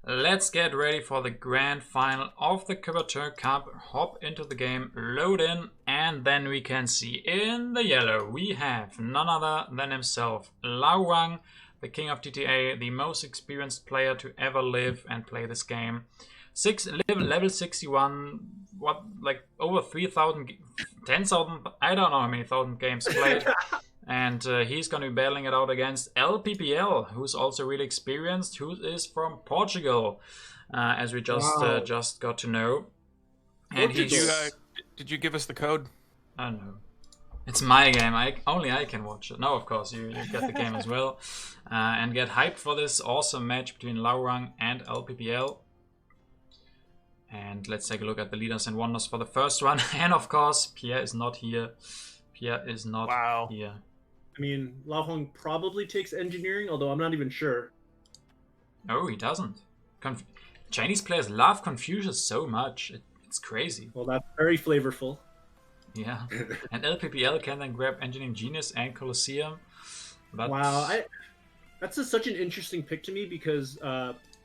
Let's get ready for the grand final of the Coubertin Cup. Hop into the game, load in, and then we can see in the yellow we have none other than himself, LaoHuang, the king of TTA, the most experienced player to ever live and play this game. Level 61, what, like over 3,000, 10,000, I don't know how many thousand games played. And he's going to be battling it out against LPPL, who's also really experienced, who is from Portugal, as we just got to know. And did you give us the code? I don't know. It's my game. Only I can watch it. No, of course, you get the game as well. And get hyped for this awesome match between LaoHuang and LPPL. And let's take a look at the leaders and wonders for the first one. And of course, Pierre is not here. Pierre is not here. I mean, LaoHuang probably takes engineering, although I'm not even sure. No, he doesn't. Chinese players love Confucius so much. It's crazy. Well, that's very flavorful. Yeah. And LPPL can then grab Engineering Genius and Colosseum. But... Wow. That's such an interesting pick to me because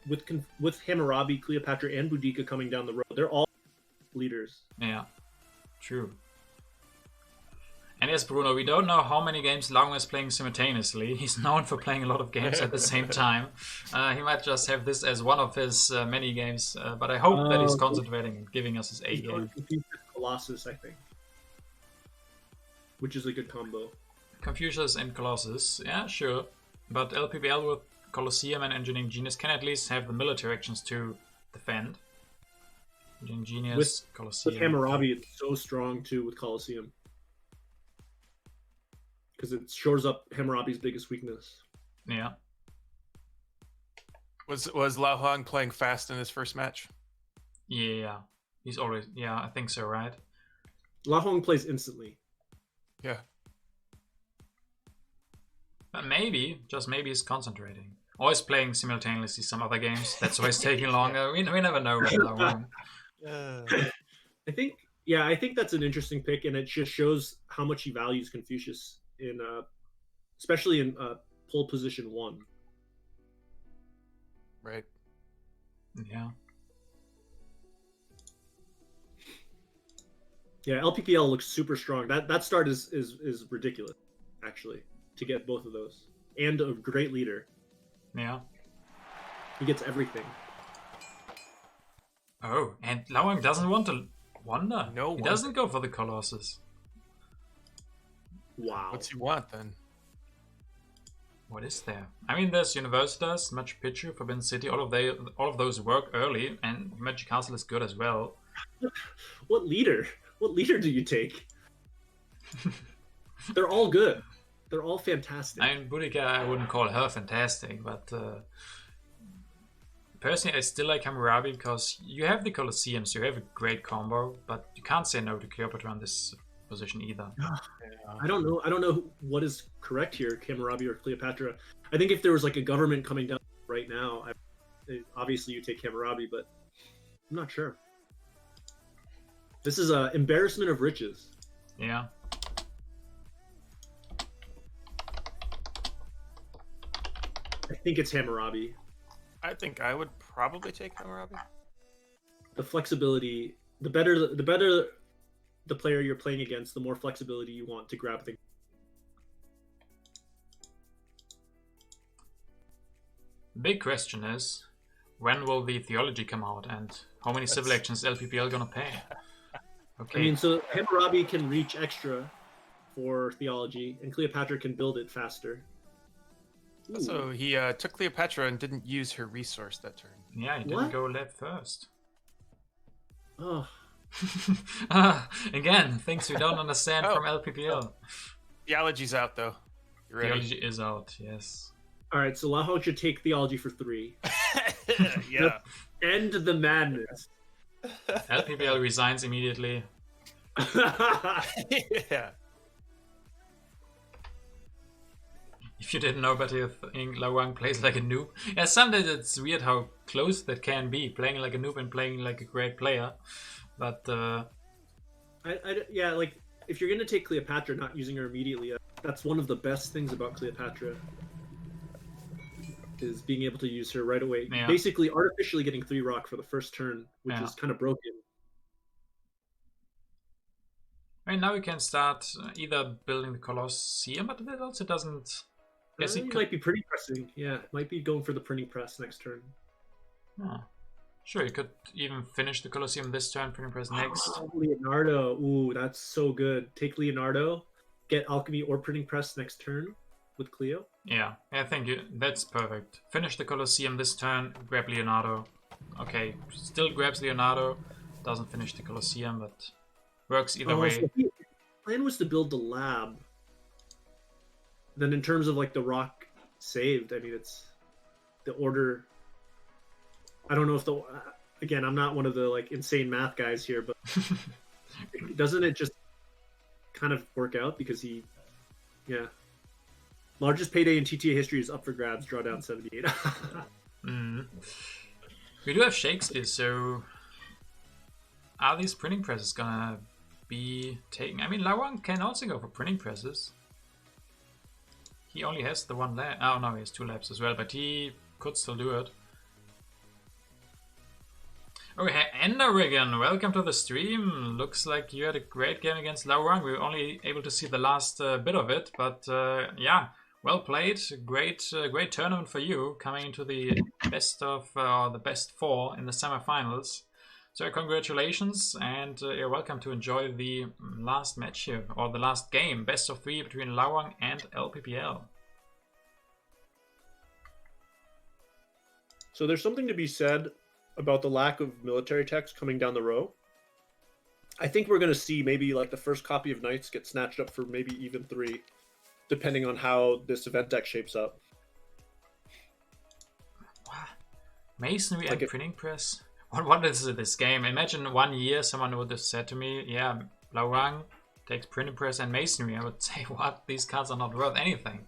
with Hammurabi, Cleopatra, and Boudica coming down the road, they're all leaders. Yeah, true. And yes, Bruno, we don't know how many games LaoHuang is playing simultaneously. He's known for playing a lot of games at the same time. He might just have this as one of his many games, but I hope that he's concentrating and giving us his A game. Colossus, I think. Which is a good combo. Confucius and Colossus, yeah, sure. But LPBL with Colosseum and Engineering Genius can at least have the military actions to defend. Engineering Genius, Colosseum. With Hammurabi, it's so strong too with Colosseum. Because it shores up Hammurabi's biggest weakness. Yeah. Was LaoHuang playing fast in his first match? Yeah. He's always... Yeah, I think so, right? LaoHuang plays instantly. Yeah. But maybe, just maybe he's concentrating. Or he's playing simultaneously some other games. That's why it's taking longer. We never know with LaoHuang. I think that's an interesting pick, and it just shows how much he values Confucius in especially in pole position 1. Right. Yeah. Yeah, LPPL looks super strong. That start is ridiculous, actually, to get both of those. And a great leader. Yeah. He gets everything. Oh, and LaoHuang doesn't want to wander. No, he doesn't go for the Colossus. Wow. What's he want then? What is there? I mean, there's Universitas, Machu Picchu, Forbidden City. All of those work early, and Magic Castle is good as well. What leader? What leader do you take? They're all good. They're all fantastic. I mean, Boudica, I wouldn't call her fantastic, but personally, I still like Hammurabi because you have the Colosseum, so you have a great combo, but you can't say no to Cleopatra on this position either. I don't know what is correct here, Hammurabi or Cleopatra. I think if there was like a government coming down right now, obviously you take Hammurabi, but I'm not sure. This is an embarrassment of riches. Yeah. I think it's Hammurabi. I think I would probably take Hammurabi. The flexibility, the better the player you're playing against, the more flexibility you want to grab things. Big question is, when will the theology come out, and how many civil actions LPPL gonna pay? Okay. I mean, so Hammurabi can reach extra for theology, and Cleopatra can build it faster. Ooh. So he took Cleopatra and didn't use her resource that turn. Yeah, he didn't go left first. Oh. Again, things we don't understand from LPPL. Theology's out, though. You ready? Theology is out, yes. All right, so LaoHuang should take theology for 3. Yeah. End the madness. LPPL resigns immediately. Yeah. If you didn't know, but you think LaoHuang plays like a noob. Yeah, sometimes it's weird how close that can be, playing like a noob and playing like a great player. But yeah, like if you're gonna take Cleopatra, not using her immediately, that's one of the best things about Cleopatra. is being able to use her right away. Yeah. Basically, artificially getting 3 rock for the first turn, which is kind of broken. I mean, now we can start either building the Colosseum, but it also doesn't... Guess It might be printing pressing. Yeah, might be going for the printing press next turn. Oh. Sure, you could even finish the Colosseum this turn, printing press next. Oh, Leonardo. Ooh, that's so good. Take Leonardo, get Alchemy or printing press next turn with Cleo. Yeah, I think that's perfect. Finish the Colosseum this turn, grab Leonardo. Okay, still grabs Leonardo, doesn't finish the Colosseum, but works either way. So the plan was to build the lab. Then in terms of like the rock saved, I mean, it's the order. I don't know if the again, I'm not one of the like insane math guys here, but doesn't it just kind of work out because yeah. Largest payday in TTA history is up for grabs. Draw down 78. We do have Shakespeare, so are these printing presses gonna be taken? I mean, LaoHuang can also go for printing presses. He only has the 1 lab. Oh no, he has 2 labs as well, but he could still do it. Oh, hey, Enderrigan, welcome to the stream. Looks like you had a great game against LaoHuang. We were only able to see the last bit of it, but yeah, well played. Great tournament for you, coming into the best of the best 4 in the semifinals. So congratulations, and you're welcome to enjoy the last match here, or the last game, best of 3 between LaoHuang and LPPL. So there's something to be said about the lack of military techs coming down the row. I think we're going to see maybe like the first copy of Knights get snatched up for maybe even 3, depending on how this event deck shapes up. Wow. Masonry and printing press? What is this game? Imagine 1 year someone would have said to me, yeah, LaoHuang takes printing press and masonry. I would say, what? These cards are not worth anything.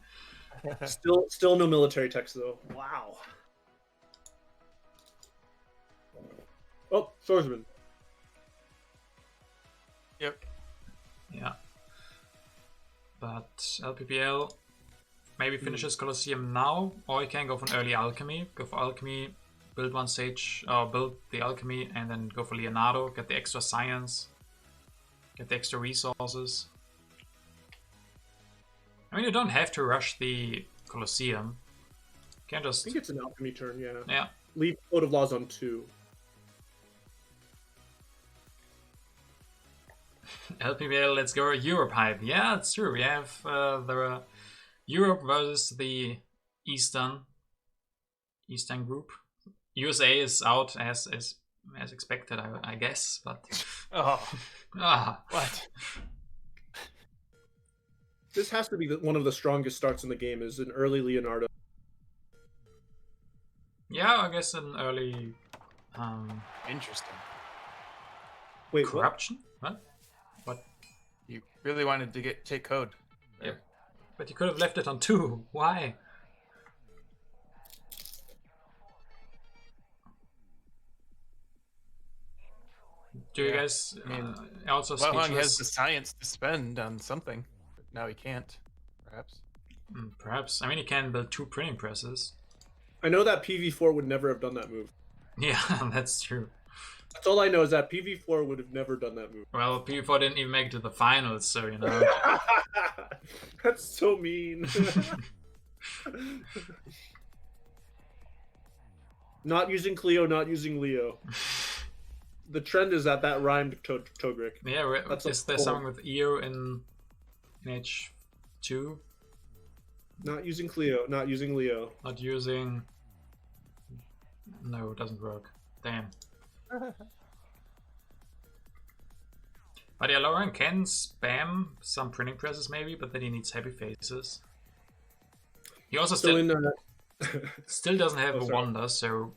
Still no military techs though. Wow. Oh, swordsman. Yep. Yeah. But LPPL maybe finishes Colosseum now, or you can go for an early alchemy. Go for alchemy, build 1 stage, or build the alchemy, and then go for Leonardo, get the extra science, get the extra resources. I mean, you don't have to rush the Colosseum. You can just... I think it's an alchemy turn, yeah. Yeah. Leave Code of Laws on 2. LPBL, let's go Europe hype. Yeah, it's true. We have the Europe versus the Eastern group. USA is out as expected, I guess. But what? This has to be one of the strongest starts in the game. Is an early Leonardo. Yeah, I guess an early. Interesting. Wait, corruption? What? You really wanted to take code. Yeah, but you could have left it on 2. Why? Do you guys also speechless? LaoHuang has the science to spend on something, but now he can't. Perhaps. Perhaps. I mean, he can build 2 printing presses. I know that PV4 would never have done that move. Yeah, that's true. That's all I know is that PV4 would have never done that move. Well, PV4 didn't even make it to the finals, so you know. That's so mean. Not using Cleo, not using Leo. The trend is that rhymed Togric. Yeah, is there something with EO in H2? Not using Cleo, not using Leo. Not using... No, it doesn't work. Damn. But yeah, LaoHuang can spam some printing presses maybe, but then he needs happy faces. He also still doesn't have a wonder, so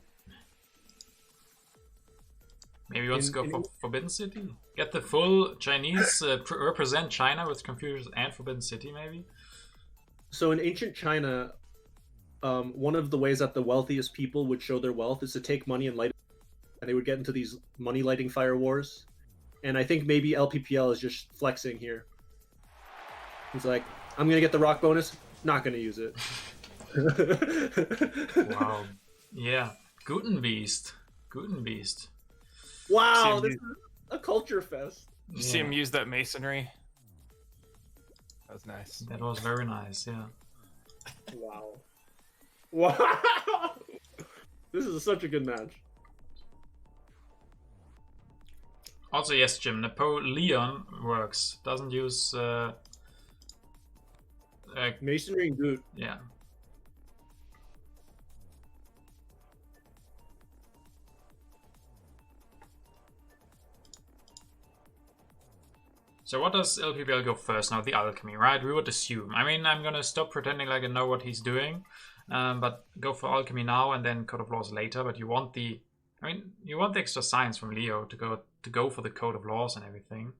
maybe he wants to go for Forbidden City. Get the full Chinese, represent China with Confucius and Forbidden City maybe. So in ancient China, one of the ways that the wealthiest people would show their wealth is to take money and light it. And they would get into these money lighting fire wars. And I think maybe LPPL is just flexing here. He's like, I'm going to get the rock bonus, not going to use it. Wow. Yeah. Gutenbeast. Gutenbeast. Wow, this is a culture fest. You see him use that masonry? That was nice. That was very nice, yeah. Wow. Wow. This is such a good match. Also, yes, Jim, Napoleon works. Doesn't use... Masonry and Goot. yeah. So what does LPPL go first now? The alchemy, right? We would assume. I mean, I'm gonna stop pretending like I know what he's doing, but go for alchemy now and then Code of Laws later. But you want the, I mean, you want the extra science from Leo to go for the Code of Laws and everything.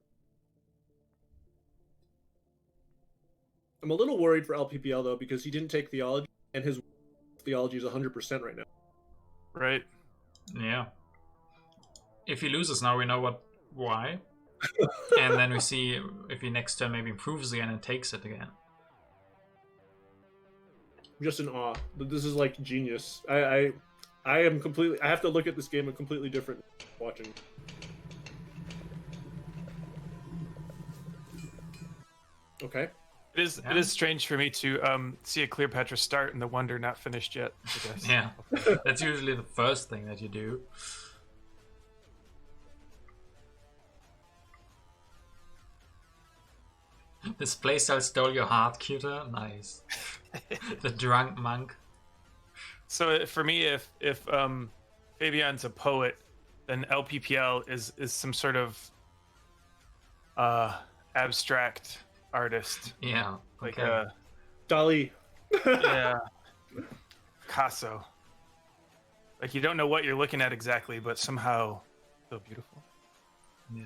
I'm a little worried for LPPL though because he didn't take theology, and his theology is 100% right now. Right. Yeah. If he loses now, we know why. And then we see if he next turn maybe improves again and takes it again. I'm just in awe. This is like genius. I am completely. I have to look at this game a completely different watching. Okay. It is strange for me to see a Cleopatra start and the wonder not finished yet, I guess. Yeah. That's usually the first thing that you do. This playstyle stole your heart, Cuter. Nice. The drunk monk. So for me, if Fabian's a poet, then LPPL is some sort of abstract artist. Yeah. Like Okay. Dali. yeah, Picasso. Like you don't know what you're looking at exactly, but somehow so beautiful. Yeah.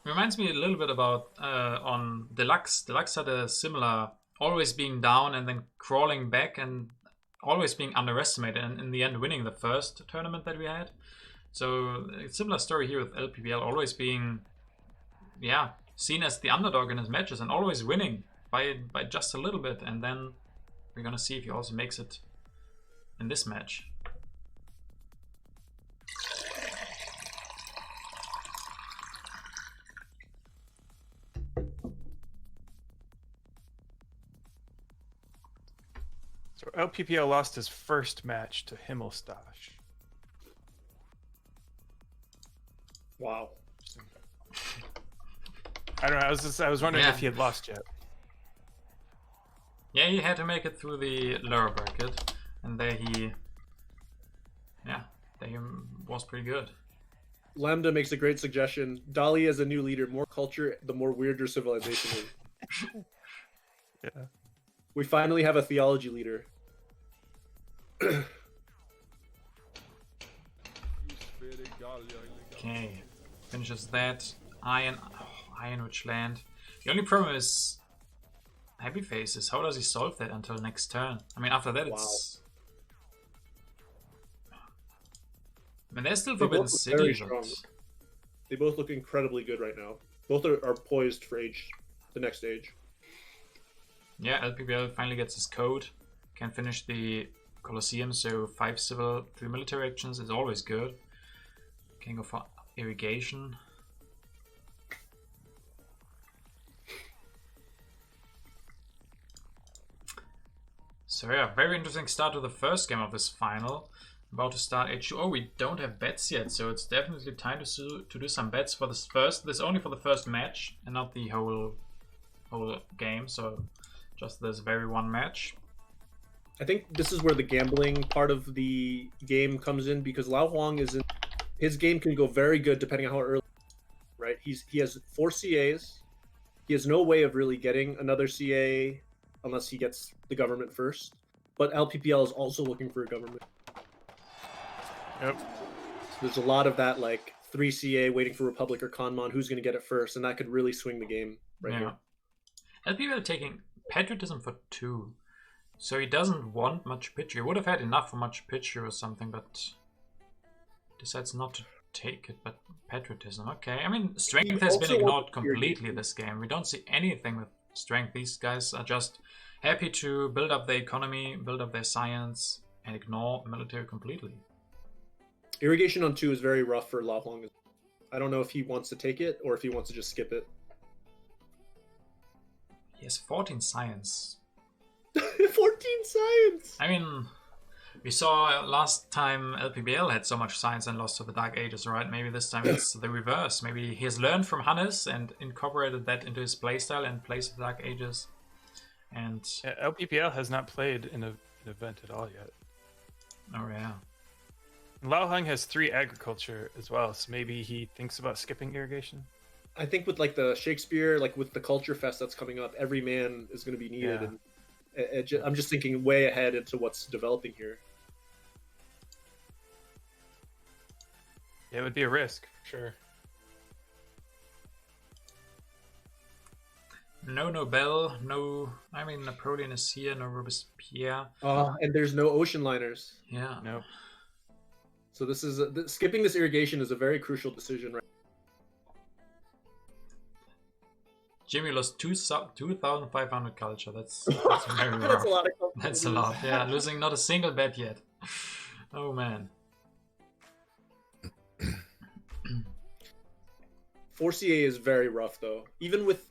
Reminds me a little bit about on Deluxe. Deluxe had a similar, always being down and then crawling back and always being underestimated and in the end winning the first tournament that we had. So a similar story here with LPBL, always being, yeah, seen as the underdog in his matches and always winning by just a little bit. And then we're gonna see if he also makes it in this match. So LPPL lost his first match to Himmelstash. Wow. I don't know. I was wondering if he had lost yet. Yeah, he had to make it through the lower bracket, and there he was pretty good. Lambda makes a great suggestion. Dali as a new leader, more culture, the more weirder civilization is. Yeah. We finally have a theology leader. Okay, finishes that. Iron which land. The only problem is Happy Faces. How does he solve that until next turn? I mean, after that it's... I mean, there's still Forbidden City, but... They both look incredibly good right now. Both are poised for the next age. Yeah, LPBL finally gets his code. Can finish the Colosseum, so 5 civil, 3 military actions is always good. Can go for irrigation. So yeah, very interesting start to the first game of this final. About to start H2O. We don't have bets yet, so it's definitely time to do some bets for this first. This only for the first match and not the whole game. So just this very one match. I think this is where the gambling part of the game comes in because LaoHuang his game can go very good depending on how early, right? He has 4 CAs. He has no way of really getting another CA unless he gets the government first. But LPPL is also looking for a government. Yep. So there's a lot of that, like 3 CA waiting for Republic or Conmon, who's going to get it first, and that could really swing the game right here. LPPL taking Patriotism for 2. So he doesn't want much pitcher. He would have had enough for much pitcher or something, but decides not to take it. But Patriotism, okay. I mean, Strength has been ignored completely this game. We don't see anything with Strength. These guys are just happy to build up their economy, build up their science, and ignore military completely. Irrigation on 2 is very rough for LaoHuang. I don't know if he wants to take it or if he wants to just skip it. He has 14 science. 14 science! I mean, we saw last time LPBL had so much science and lost to the Dark Ages, right? Maybe this time it's the reverse. Maybe he has learned from Hannes and incorporated that into his playstyle and plays the Dark Ages. And Yeah, LPPL has not played in an event at all yet. oh yeah. LaoHuang has 3 agriculture as well, so maybe he thinks about skipping irrigation. I think with like the Shakespeare, like with the Culture Fest that's coming up, every man is going to be needed. Yeah. And I'm just thinking way ahead into what's developing here. Yeah, it would be a risk, for sure. No Nobel, no. I mean, Napoleon is here, no Robespierre. And there's no ocean liners. Yeah. Nope. So this is skipping this irrigation is a very crucial decision, right? Jimmy lost 2,500 culture. That's very rough. That's a lot of culture. That's a lot. Yeah, losing not a single bet yet. Oh man. 4CA is very rough though. Even with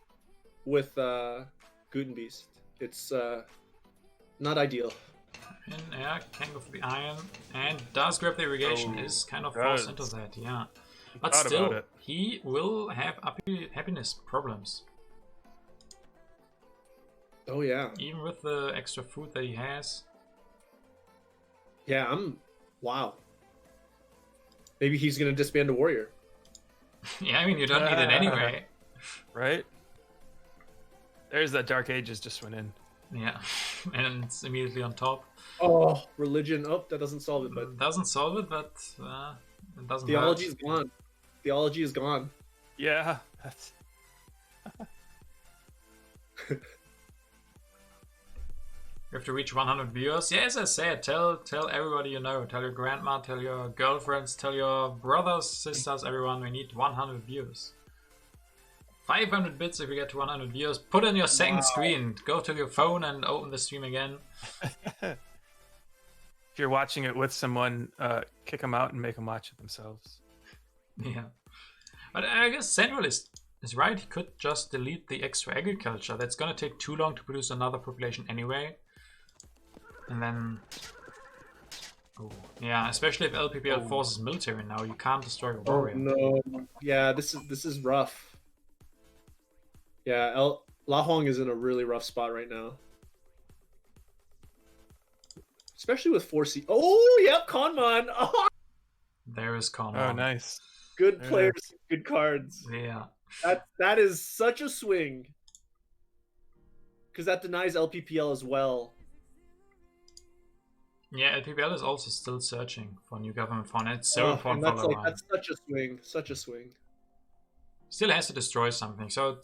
Gutenbeast, it's not ideal. And yeah, can go for the iron and does grab the irrigation. Is kind of forced into that. Yeah, but Thought still, about it. he will have happiness problems. Oh yeah, Even with the extra food that he has. yeah. Wow. Maybe he's gonna disband a warrior. Yeah, I mean, you don't need it anyway. Right? There's that Dark Ages just went in. Yeah, and it's immediately on top. Oh, religion. Oh, that doesn't solve it, but Doesn't solve it, but it doesn't theology hurt. is gone. Theology is gone. Yeah, that's... You have to reach 100 viewers. Yeah, as I said, tell everybody you know. Tell your grandma, tell your girlfriends, tell your brothers, sisters, everyone. We need 100 views. 500 bits if you get to 100 views. Put in your second screen. Go to your phone and open the stream again. If you're watching it with someone, kick them out and make them watch it themselves. Yeah. But I guess Central is right. He could just delete the extra agriculture. That's gonna take too long to produce another population anyway. And then... Oh, yeah, especially if LPPL forces military now. You can't destroy a warrior. No. Yeah, this is rough. Yeah, LaoHuang is in a really rough spot right now. Especially with 4C. Oh, yep, Conmon. Oh, There is Con. Oh, nice. good There players, good cards. Yeah. That is such a swing. Because that denies LPPL as well. Yeah, LPPL is also still searching for new government fund. It's so important and for that's LaoHuang. that's such a swing. Such a swing. Still has to destroy something, so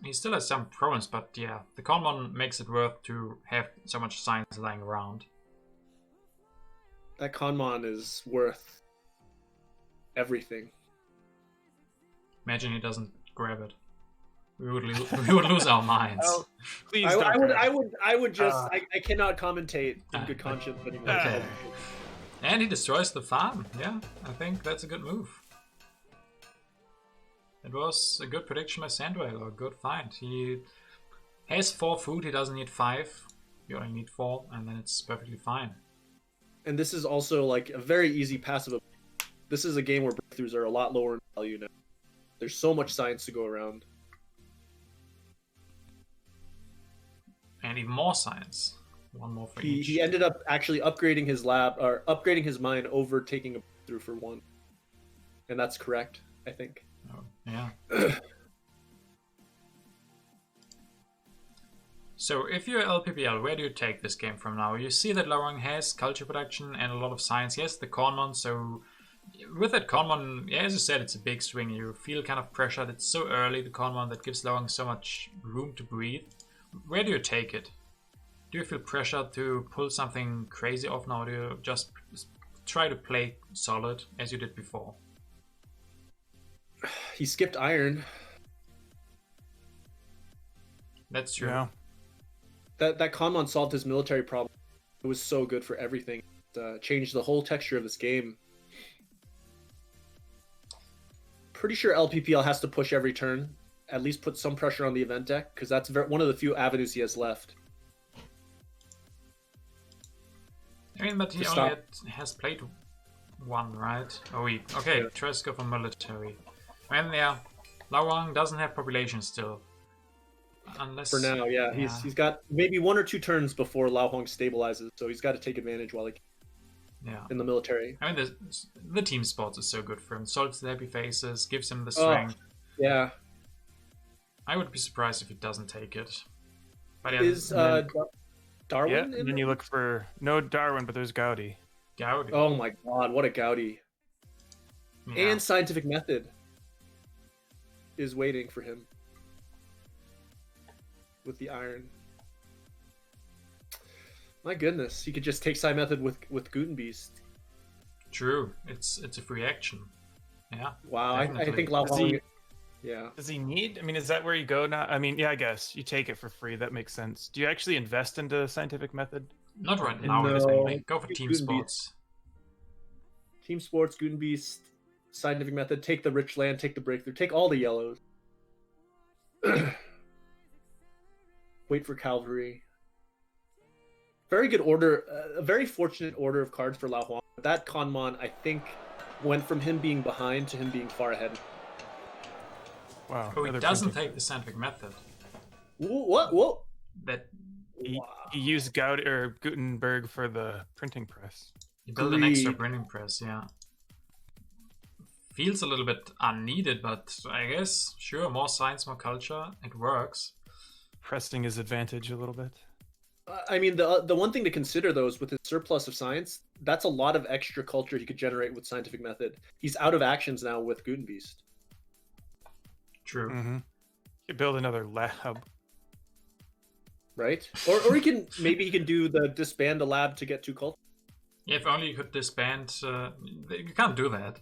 he still has some problems, but yeah, the Conmon makes it worth to have so much science lying around. That Conmon is worth everything. Imagine he doesn't grab it. We would lose our minds. Oh, please I don't. would just I cannot commentate in good conscience anymore. Okay. And he destroys the farm. Yeah, I think that's a good move. It was a good prediction by Sandwell, or a good find. He has 4 food, he doesn't need 5. You only need 4, and then it's perfectly fine. And this is also like a very easy passive. This is a game where breakthroughs are a lot lower in value now. There's so much science to go around. And even more science. One more for each. He ended up actually upgrading his lab or upgrading his mine over taking a breakthrough for 1. And that's correct, I think. Oh, yeah. So if you're LPBL, where do you take this game from now? You see that LaoHuang has culture production and a lot of science. Yes, the Conmon, so with that Conmon, yeah, as you said, it's a big swing. You feel kind of pressured. It's so early, the Conmon, that gives LaoHuang so much room to breathe. Where do you take it? Do you feel pressured to pull something crazy off now? Or do you just try to play solid as you did before? He skipped iron. That's true. Yeah. that Kanmon solved his military problem. It was so good for everything. It changed the whole texture of this game. Pretty sure LPPL has to push every turn, at least put some pressure on the event deck, because that's one of the few avenues he has left. I mean, but he only has played one, right? Oh, okay, yeah. Tries to go for military. And yeah, LaoHuang doesn't have population still. Unless, for now, yeah. He's got maybe 1 or 2 turns before LaoHuang stabilizes, so he's got to take advantage while he can. Yeah. In the military. I mean, the team sports is so good for him. Solves the happy faces, gives him the strength. Yeah. I would be surprised if he doesn't take it. But yeah, is Darwin? Yeah, and then you look for no Darwin, but there's Gaudi. Gaudi. Oh my god, what a Gaudi! Yeah. And scientific method is waiting for him with the iron. My goodness, he could just take Sci Method with Gutenbeast. True, it's a free action. Yeah. Wow, I think LaoHuang. Yeah. Does he need? I mean, is that where you go now? I mean, yeah, I guess you take it for free. That makes sense. Do you actually invest into Scientific Method? Not right now. No, go for team sports. Team sports, Gutenbeast, Scientific Method. Take the rich land. Take the breakthrough. Take all the yellows. Wait for cavalry. Very good order, a very fortunate order of cards for LaoHuang. That Kanmon, I think, went from him being behind to him being far ahead. Wow. Oh, he doesn't take the scientific method. What? Whoa. That he used Gaudi or Gutenberg for the printing press. He built an extra printing press, yeah. Feels a little bit unneeded, but I guess, sure, more science, more culture, it works. Pressing his advantage a little bit. I mean, the one thing to consider, though, is with his surplus of science, that's a lot of extra culture he could generate with scientific method. He's out of actions now with Gutenbeast. True. Mm-hmm. You could build another lab. Right? Or he can, maybe he can do the disband a lab to get 2 culture. Yeah, if only you could disband, you can't do that,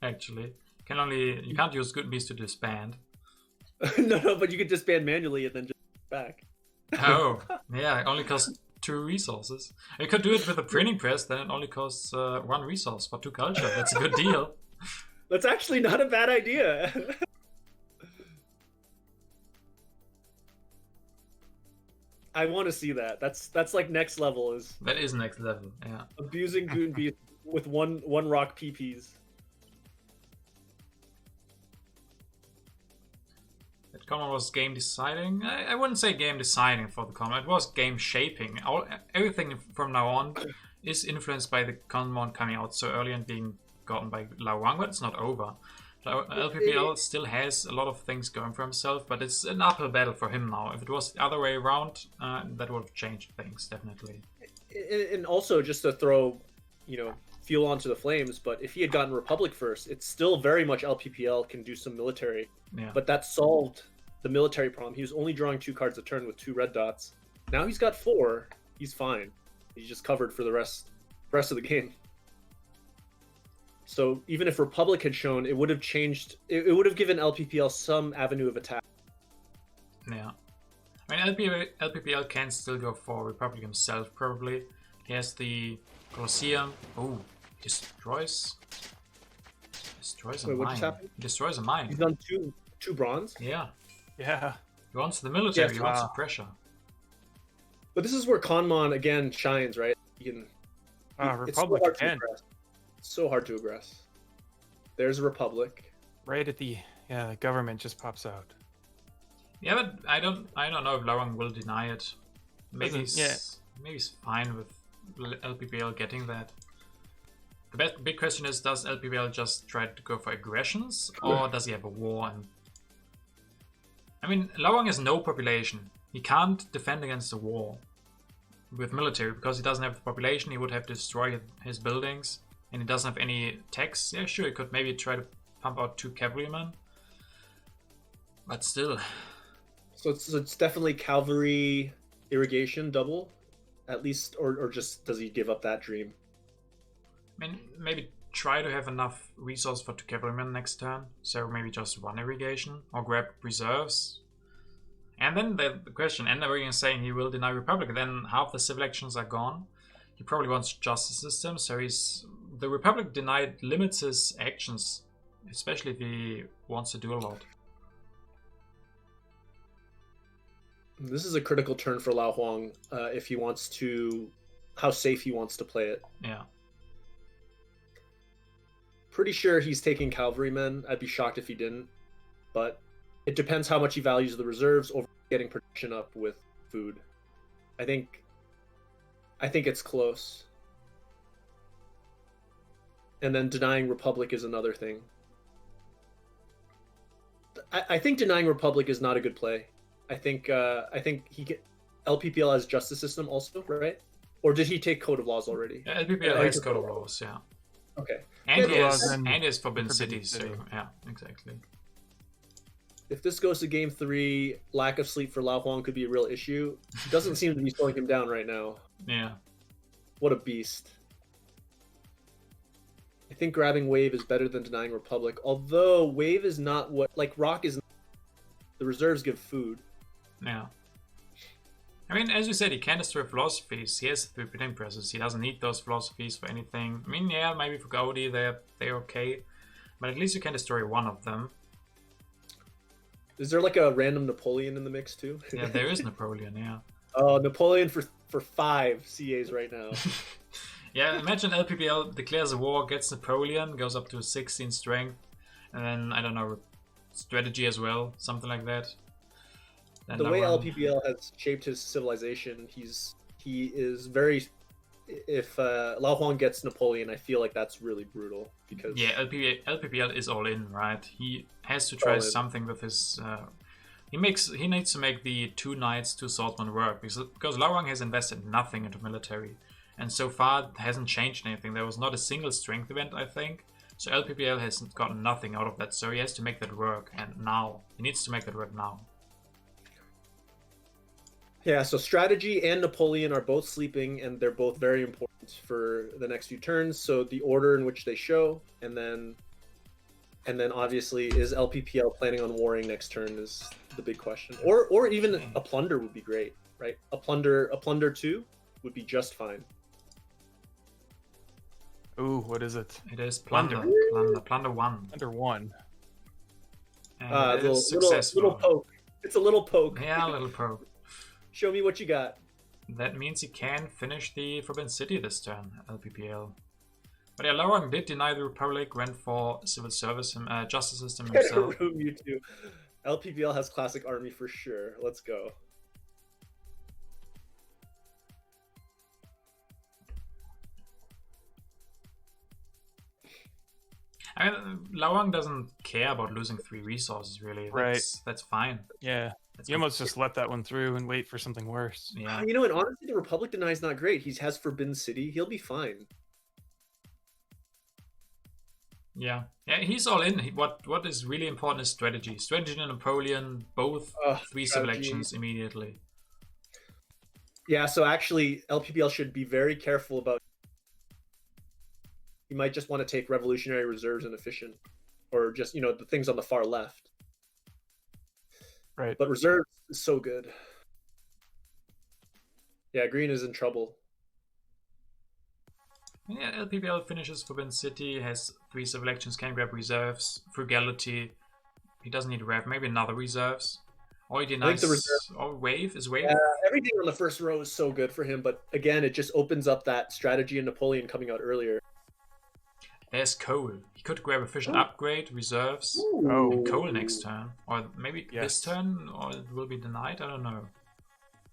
actually. You can't use Gutenbeast to disband. No, but you could disband manually and then just back. Oh, yeah, it only costs 2 resources. You could do it with a printing press, then it only costs 1 resource for 2 culture. That's a good deal. That's actually not a bad idea. I want to see that. That's like next level. That is next level, yeah. Abusing Gutenbeast with one rock PPs. That comment was game deciding. I wouldn't say game deciding for the comment. It was game shaping. Everything from now on is influenced by the comment coming out so early and being gotten by LaoHuang, but it's not over. LPPL still has a lot of things going for himself, but it's an uphill battle for him now. If it was the other way around, that would have changed things, definitely. And also, just to throw, fuel onto the flames, but if he had gotten Republic first, it's still very much LPPL can do some military. Yeah. But that solved the military problem. He was only drawing 2 cards a turn with 2 red dots. Now he's got 4. He's fine. He's just covered for the rest of the game. So even if Republic had shown, it would have changed. It would have given LPPL some avenue of attack. Yeah. I mean, LPPL can still go for Republic himself, probably. He has the Colosseum. Oh, destroys a mine. What just happened? He destroys a mine. He's done two bronze? Yeah. Yeah. He wants the military, he wants the pressure. But this is where Kanmon, again, shines, right? Republic again. So hard to aggress. There's a Republic. Right at the government just pops out. Yeah, but I don't know if LaoHuang will deny it. Maybe he's fine with LPPL getting that. The big question is, does LPPL just try to go for aggressions, or does he have a war? I mean, LaoHuang has no population. He can't defend against a war with military because he doesn't have the population. He would have to destroy his buildings. And he doesn't have any techs. Yeah, sure, he could maybe try to pump out 2 cavalrymen. But still. So it's definitely cavalry irrigation double, at least, or just does he give up that dream? I mean, maybe try to have enough resource for 2 cavalrymen next turn. So maybe just 1 irrigation, or grab reserves. And then the question, Enderberg is saying he will deny Republic, then half the civil actions are gone. He probably wants justice system, so the Republic denied limits his actions, especially if he wants to do a lot. This is a critical turn for LaoHuang if he wants to, how safe he wants to play it. Yeah. Pretty sure he's taking cavalrymen. I'd be shocked if he didn't, but it depends how much he values the reserves over getting production up with food. I think it's close. And then denying Republic is another thing. I think denying Republic is not a good play. I think LPPL has justice system also, right? Or did he take Code of Laws already? Yeah, LPPL has Code of Laws, yeah. Okay. And he and has Forbidden City, so yeah, exactly. If this goes to game 3, lack of sleep for LaoHuang could be a real issue. Doesn't seem to be slowing him down right now. Yeah. What a beast. I think grabbing Wave is better than denying Republic, although Wave is not what, like, Rock is, the reserves give food. Yeah. I mean, as you said, he can destroy philosophies. He has 3 printing presses. He doesn't need those philosophies for anything. I mean, yeah, maybe for Gaudi they're okay, but at least you can destroy one of them. Is there like a random Napoleon in the mix too? Yeah, there is Napoleon, yeah. Oh, Napoleon for 5 CAs right now. Yeah, imagine LPPL declares a war, gets Napoleon, goes up to 16 strength, and then, I don't know, strategy as well, something like that. Then the way LPPL has shaped his civilization, he is very. If LaoHuang gets Napoleon, I feel like that's really brutal because yeah, LPPL is all in, right? He has to try something with his. He needs to make the 2 knights, 2 swordsmen work because LaoHuang has invested nothing into military, and so far it hasn't changed anything. There was not a single strength event, I think. So LPPL has gotten nothing out of that. So he has to make that work, and now he needs to make that work now. Yeah, so strategy and Napoleon are both sleeping, and they're both very important for the next few turns. So the order in which they show, and then obviously, is LPPL planning on warring next turn is the big question. Or even a plunder would be great, right? A plunder 2 would be just fine. Ooh, what is it? It is plunder. Plunder 1. Plunder 1. And it is successful. Little poke. It's a little poke. Yeah, a little poke. Show me what you got. That means he can finish the Forbidden City this turn, LPPL. But yeah, LaoHuang did deny the Republic, went for civil service, justice system himself. Room you two. LPPL has classic army for sure. Let's go. I mean, LaoHuang doesn't care about losing 3 resources, really. That's fine. Yeah. You almost just let that one through and wait for something worse. Yeah. You know, and honestly, the Republic deny is not great. He has Forbidden City. He'll be fine. Yeah. Yeah, he's all in. What is really important is strategy. Strategy and Napoleon, both 3 civil actions immediately. Yeah, so actually, LPPL should be very careful about. You might just want to take revolutionary reserves and efficient, or just, you know, the things on the far left. Right. But reserves is so good. Yeah, green is in trouble. Yeah, LPPL finishes Forbidden City, has 3 civil actions, can grab reserves, frugality. He doesn't need rev, maybe another reserves. Or he denies. Or wave is wave. Everything on the first row is so good for him, but again, it just opens up that strategy and Napoleon coming out earlier. There's coal. He could grab efficient upgrade, reserves, Ooh. and coal next turn. Or maybe this turn, or it will be denied, I don't know.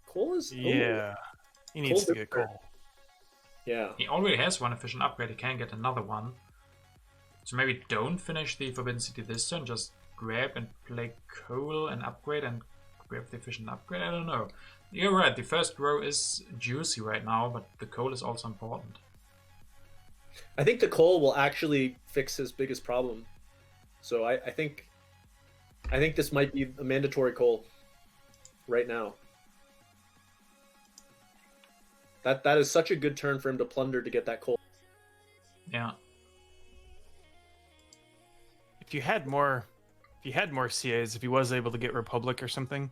Coal is... Yeah. He needs to get coal. Yeah. He already has 1 efficient upgrade, he can get another one. So maybe don't finish the Forbidden City this turn, just grab and play coal and upgrade and grab the efficient upgrade, I don't know. You're right, the first row is juicy right now, but the coal is also important. I think the coal will actually fix his biggest problem. So I think this might be a mandatory coal right now. That is such a good turn for him to plunder to get that coal. Yeah. If he had more CAs, if he was able to get Republic or something,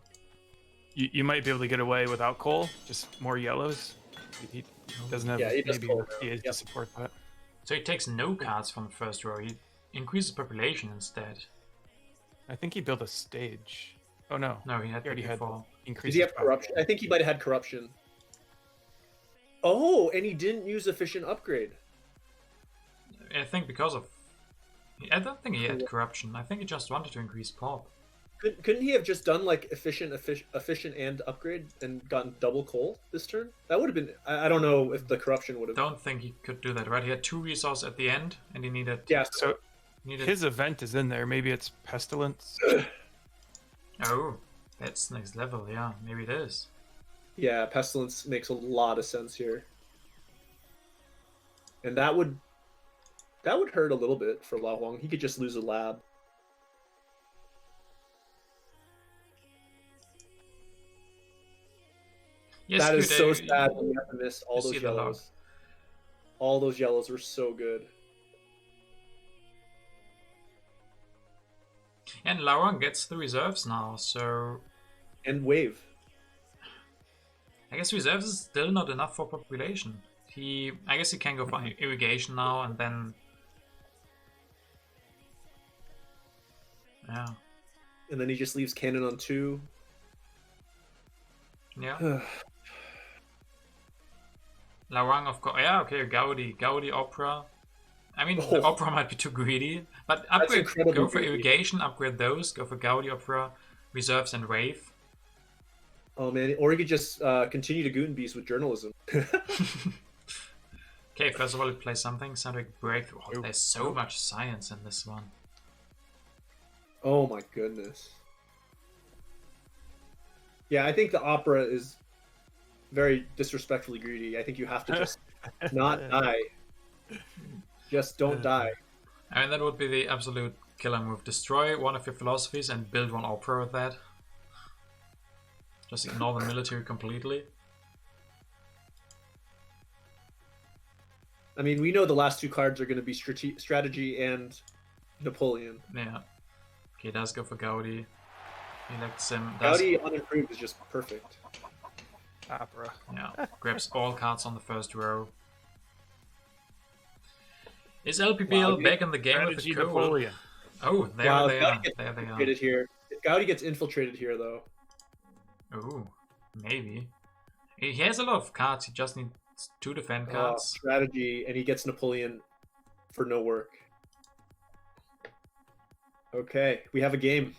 you might be able to get away without coal, just more yellows. He doesn't have Yeah, he does maybe coal enough now. PAs Yep. to support that. So he takes no cards from the first row. He increases population instead. I think he built a stage. Oh no, No, he had he already had before. increased. Did he have corruption? I think he might have had corruption. Oh, and he didn't use efficient upgrade. I think because of... I don't think he had corruption. I think he just wanted to increase pop. Couldn't he have just done like efficient and upgrade and gotten double coal this turn? That would have been. I don't know if the corruption would have. Don't think he could do that, right? He had 2 resources at the end, and he needed... Yeah. So needed... his event is in there. Maybe it's pestilence. Oh, that's next level. Yeah, maybe it is. Yeah, pestilence makes a lot of sense here, and that would hurt a little bit for LaoHuang. He could just lose a lab. Yes, That is good, so sad when you have to miss all you those see the log. yellows. All those yellows were so good. And LaoHuang gets the reserves now, so... And wave. I guess reserves is still not enough for population. I guess he can go for irrigation now, and then... Yeah. And then he just leaves cannon on 2. Yeah. LaoHuang, of course. Yeah, okay, Gaudi, Opera. I mean, the Opera might be too greedy, but upgrade, go for irrigation, upgrade those, go for Gaudi, Opera, reserves, and wave. Oh man, or he could just continue to Gutenbeast with journalism. Okay, first of all, play something, scientific breakthrough. Oh, there's so much science in this one. Oh my goodness. Yeah, I think the Opera is very disrespectfully greedy. I think you have to just not die. Just don't die. I mean, that would be the absolute killer move. Destroy one of your philosophies and build one Opera with that. Just ignore the military completely. I mean, we know the last 2 cards are going to be strategy and Napoleon. Yeah. Okay, he does go for Gaudi. He elects him. Gaudi unimproved is just perfect. Opera. Yeah, grabs all cards on the first row. Is LPPL back in the game with the Strategy cool? Napoleon. Oh, there Wow, they Gaudi are. gets There they are. infiltrated here. If Gaudi gets infiltrated here, though. Ooh, maybe. He has a lot of cards. He just needs 2 defend cards. Strategy, and he gets Napoleon for no work. Okay, we have a game.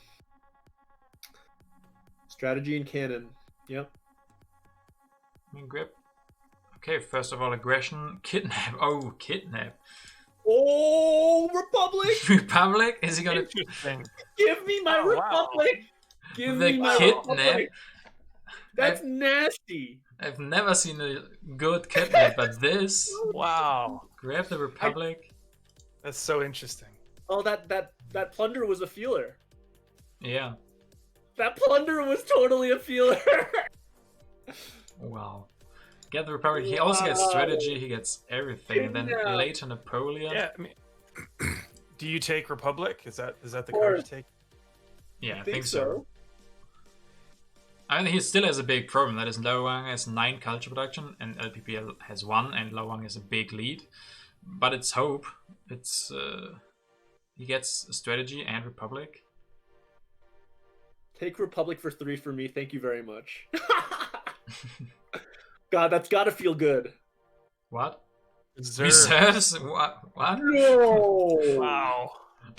Strategy and cannon. Yep. I mean, grip. Okay, first of all, aggression. Kidnap. Oh, kidnap. Oh, Republic! Republic? Is he gonna... Interesting. Give me my Oh, wow. Republic! Give The me my kidnap? Republic! That's nasty! I've never seen a good kidnap, but this... Wow. Grab the Republic. That's so interesting. Oh, that plunder was a feeler. Yeah. That plunder was totally a feeler. Wow. Get the Republic. He also gets strategy. He gets everything. And then Yeah. later Napoleon. Yeah, I mean, do you take Republic? Is that the card you take? Yeah, I think so. I mean, he still has a big problem. That is, LaoHuang has 9 culture production, and LPPL has 1, and LaoHuang has a big lead. But it's hope. It's he gets strategy and Republic. Take Republic for 3 for me. Thank you very much. God, that's got to feel good. What? Reserves. Reserves? What? No. Wow.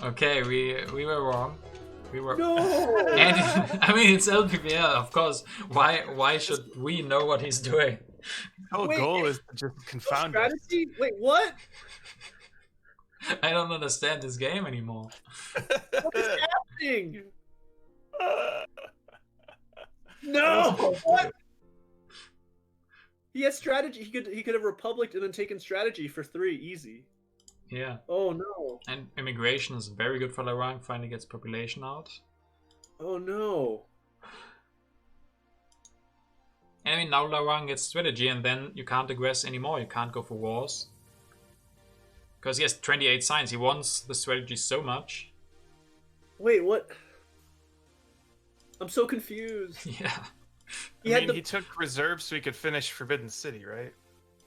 Okay, we were wrong. We were. No. And I mean, it's LPPL, of course. Why should we know what he's doing? The whole goal is to just confound us. Strategy? Wait, what? I don't understand this game anymore. What is happening? No. What? He has strategy. He could have Republic and then taken strategy for 3 easy. Yeah. Oh no. And immigration is very good for LaoHuang. Finally gets population out. Oh no. And I mean, now LaoHuang gets strategy, and then you can't aggress anymore. You can't go for wars. Because he has 28 signs. He wants the strategy so much. Wait, what? I'm so confused. Yeah. He took reserves so he could finish Forbidden City, right?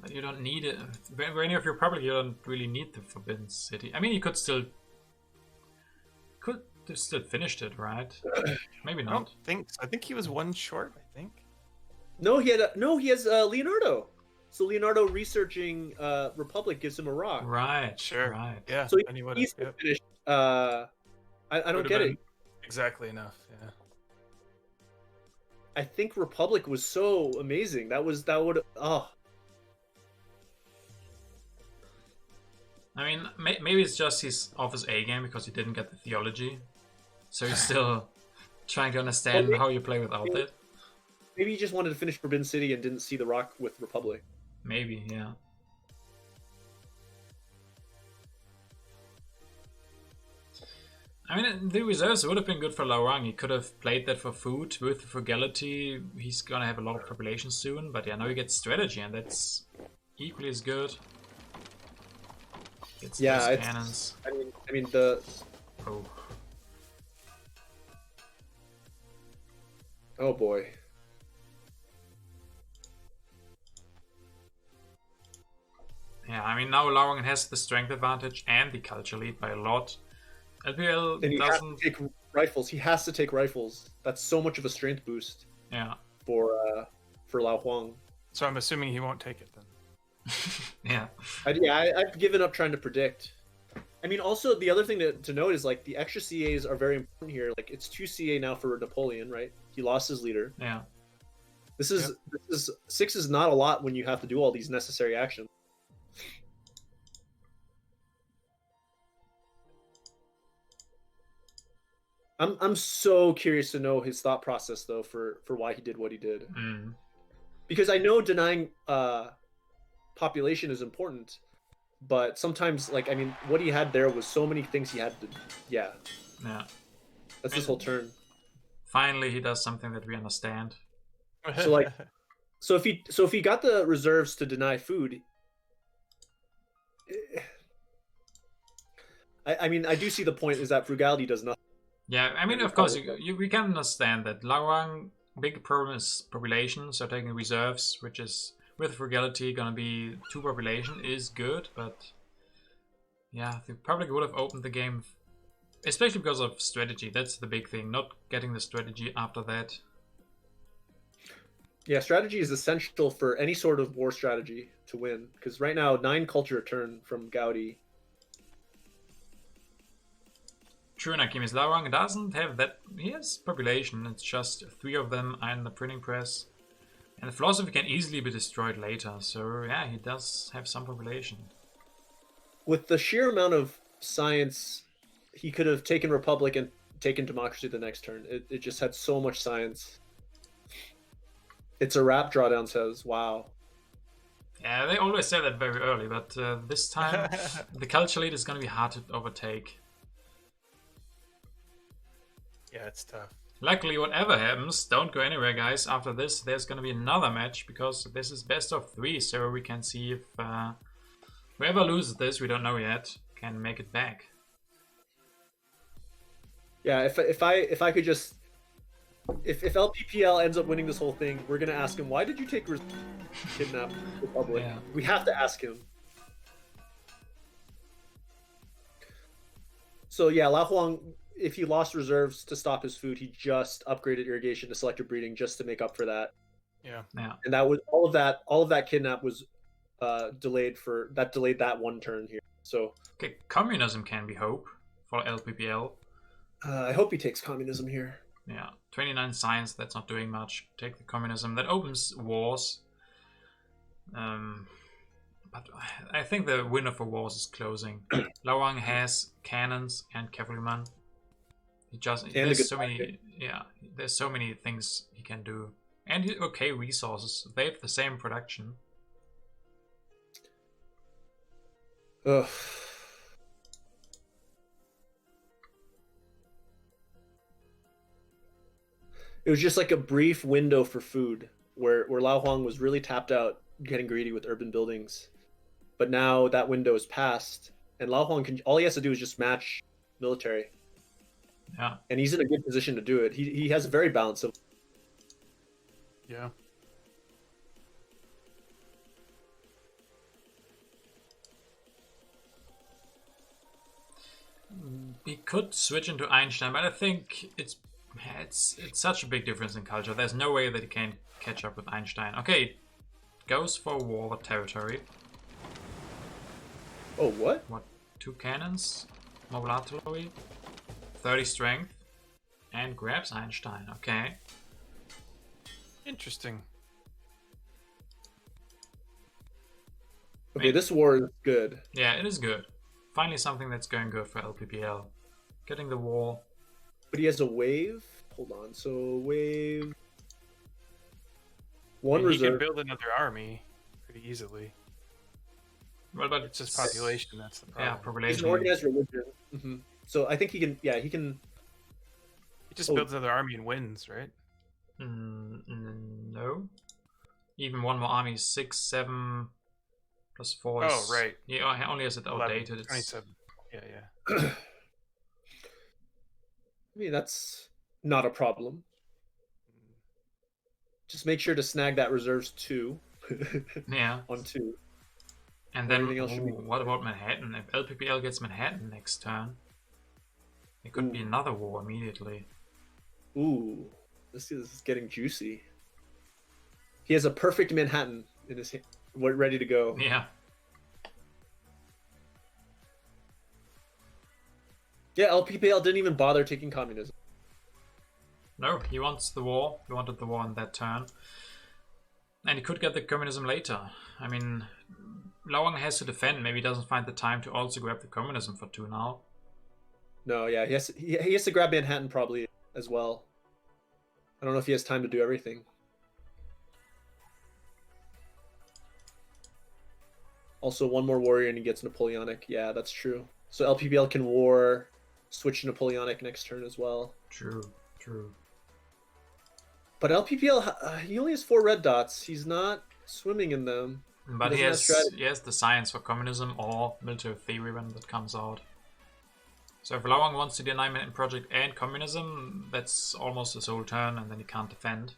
But you don't need it. When you're Republic, you don't really need the Forbidden City. I mean, you could still finished it, right? Maybe I not. don't think so. I think he was one short, I think. No, he has Leonardo. So Leonardo researching Republic gives him a rock. Right. Sure. Right. Yeah. So and he would he's have. Yep. finished. I don't Would've get been it. Exactly enough. Yeah. I think Republic was so amazing. That would. Oh. I mean, maybe it's just he's off his A game because he didn't get the theology, so he's still trying to understand how you play without it. Maybe he just wanted to finish Forbidden City and didn't see the rock with Republic. Maybe, yeah. I mean, the reserves would have been good for LaoHuang. He could have played that for food. With frugality, he's gonna have a lot of population soon. But yeah, now he gets strategy, and that's equally as good. Gets those cannons. I mean the. Oh. Oh boy. Yeah, I mean, now LaoHuang has the strength advantage and the culture lead by a lot. LPL And he doesn't... has to take rifles. He has to take rifles. That's so much of a strength boost. Yeah. For LaoHuang. So I'm assuming he won't take it then. Yeah. I've given up trying to predict. I mean, also the other thing to note is like the extra CAs are very important here. Like it's 2 CA now for Napoleon, right? He lost his leader. Yeah. This is 6 is not a lot when you have to do all these necessary actions. I'm so curious to know his thought process though for why he did what he did. Because I know denying population is important, but sometimes like I mean what he had there was so many things he had to that's his whole turn. Finally he does something that we understand. So like so if he got the reserves to deny food, I mean I do see the point is that frugality does nothing. Yeah, I mean, of course, we can understand that LaoHuang, big problem is population, so taking reserves, which is, with frugality, gonna be 2 population, is good, but yeah, they probably would have opened the game, especially because of strategy. That's the big thing, not getting the strategy after that. Yeah, strategy is essential for any sort of war strategy to win, because right now, 9 culture turn from Gaudi. True, Nakimis. LaoHuang doesn't have that. He has population, it's just 3 of them are in the printing press. And the philosophy can easily be destroyed later, so yeah, he does have some population. With the sheer amount of science, he could have taken Republic and taken Democracy the next turn. It just had so much science. It's a wrap, Drawdown says. Wow. Yeah, they always say that very early, but this time the culture lead is going to be hard to overtake. Yeah, it's tough. Luckily, whatever happens, don't go anywhere, guys. After this, there's going to be another match, because this is best of 3, so we can see if whoever loses this, we don't know yet, can make it back. Yeah, if I could just... If LPPL ends up winning this whole thing, we're going to ask him, why did you take Kidnap Republic? Yeah. We have to ask him. So yeah, LaoHuang... If he lost reserves to stop his food, he just upgraded irrigation to selective breeding just to make up for that. Yeah. And that was all of that kidnap was delayed that one turn here. So Okay, communism can be hope for LPPL. I hope he takes communism here. Yeah, 29 science, that's not doing much. Take the communism, that opens wars. But I think the window for wars is closing. LaoHuang has cannons and cavalrymen. There's so many things he can do, and okay resources. They have the same production. Ugh. It was just like a brief window for food where LaoHuang was really tapped out, getting greedy with urban buildings, but now that window is passed, and LaoHuang can all he has to do is just match military. Yeah, and he's in a good position to do it. He has a very balanced. Yeah. We could switch into Einstein, but I think it's such a big difference in culture. There's no way that he can catch up with Einstein. Okay, goes for war territory. Oh, what? What? 2 cannons, mobile artillery, 30 strength, and grabs Einstein. Okay. Interesting. Okay, this war is good. Yeah, it is good. Finally something that's going good for LPPL. Getting the wall. But he has a wave. Hold on. So wave. One He reserve. can build another army pretty easily. Well, but It's just population. That's the problem. Yeah, He's population. an organized religion. So I think he can. Yeah, he can. He just builds another army and wins, right? No. Even one more army is 6, 7 plus 4 is... Oh, right. He only has it 11, outdated. It's 27. Yeah. I mean, that's not a problem. Just make sure to snag that reserves 2. Yeah. On 2. And then, Everything else should be what about Manhattan? If LPPL gets Manhattan next turn, it could be Ooh. another war immediately. Ooh, this is getting juicy. He has a perfect Manhattan in his hand, ready to go. Yeah. Yeah, LPPL didn't even bother taking communism. No, he wants the war. He wanted the war on that turn. And he could get the communism later. I mean, LaoHuang has to defend. Maybe he doesn't find the time to also grab the communism for 2 now. No, yeah, he has to grab Manhattan probably as well. I don't know if he has time to do everything. Also, one more warrior and he gets Napoleonic. Yeah, that's true. So LPPL can switch to Napoleonic next turn as well. True, true. But LPPL, he only has 4 red dots. He's not swimming in them. But he has the science for communism or military theory when that comes out. So if LaoHuang wants to deny Manhattan Project and communism, that's almost his whole turn, and then he can't defend.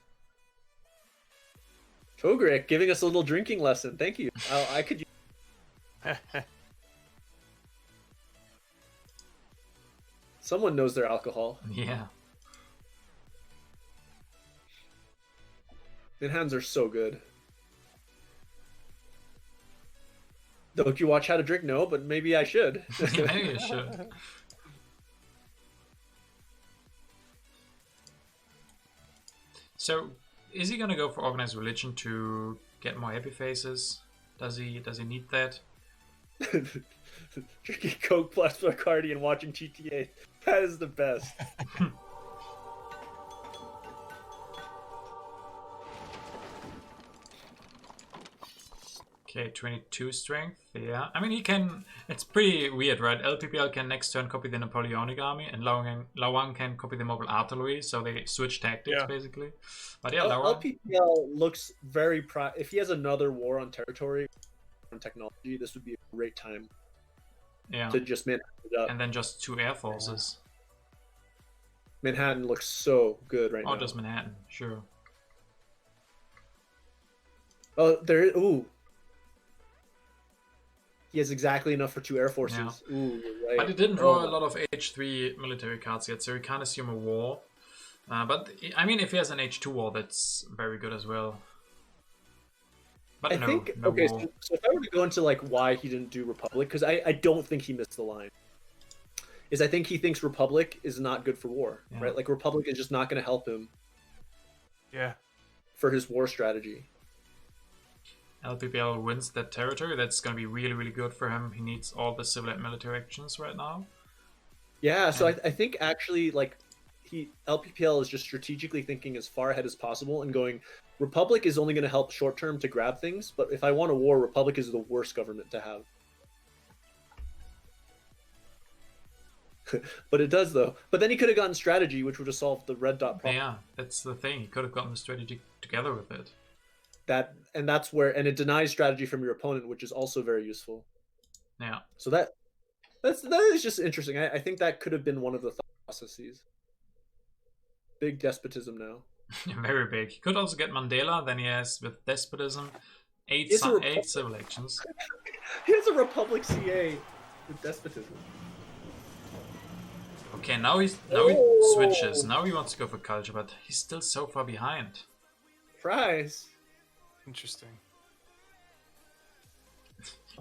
Kogrik giving us a little drinking lesson. Thank you. I could. Someone knows their alcohol. Yeah. Manhattans are so good. Don't you watch How to Drink? No, but maybe I should. Maybe you should. So, is he gonna go for organized religion to get more happy faces? Does he need that? Drinking Coke plus Bacardi and watching GTA. That is the best. Okay, 22 strength. Yeah, I mean he can. It's pretty weird, right? LPPL can next turn copy the Napoleonic army, and LaoHuang can copy the mobile artillery. So they switch tactics basically. But yeah, LPPL looks very proud. If he has another war on territory, on technology, this would be a great time. Yeah. To just Manhattan it up. And then just 2 air forces. Manhattan looks so good right now. Oh, just Manhattan, sure. Oh, there. Ooh. He has exactly enough for 2 air forces. Yeah. Ooh, you're right. But he didn't draw a lot of H3 military cards yet, so he can't assume a war. But I mean, if he has an H2 war, that's very good as well. But I think okay. So if I were to go into like why he didn't do Republic, because I don't think he missed the line. Is I think he thinks Republic is not good for war, right? Like Republic is just not going to help him. Yeah. For his war strategy. LPPL wins that territory. That's going to be really, really good for him. He needs all the civil and military actions right now. Yeah, so I think actually like LPPL is just strategically thinking as far ahead as possible and going, Republic is only going to help short term to grab things, but if I want a war, Republic is the worst government to have. But it does though. But then he could have gotten strategy, which would have solved the red dot problem. Yeah, that's the thing. He could have gotten the strategy together with it. That's where it denies strategy from your opponent, which is also very useful. Yeah. So that is just interesting. I think that could have been one of the thought processes. Big despotism now. Very big. He could also get Mandela. Then he has with despotism eight It's a republic. 8 civil elections. He has a Republic CA with despotism. Okay, now he switches. Now he wants to go for culture, but he's still so far behind. Fries. Interesting.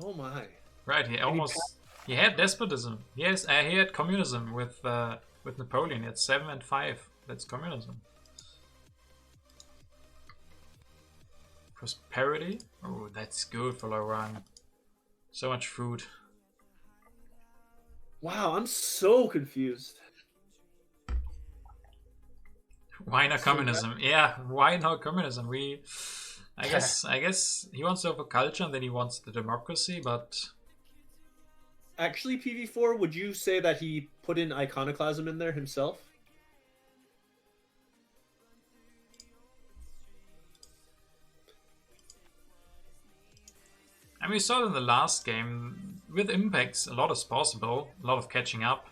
Oh my. Right, he had despotism. Yes, he had communism with Napoleon. He had 7 and 5. That's communism. Prosperity. Oh, that's good for LaoHuang. So much food. Wow, I'm so confused. Why not communism? Yeah, why not communism? I guess he wants to have a culture and then he wants the democracy, but Actually, PV4, would you say that he put in iconoclasm in there himself? I mean, we saw it in the last game. With impacts, a lot is possible. A lot of catching up.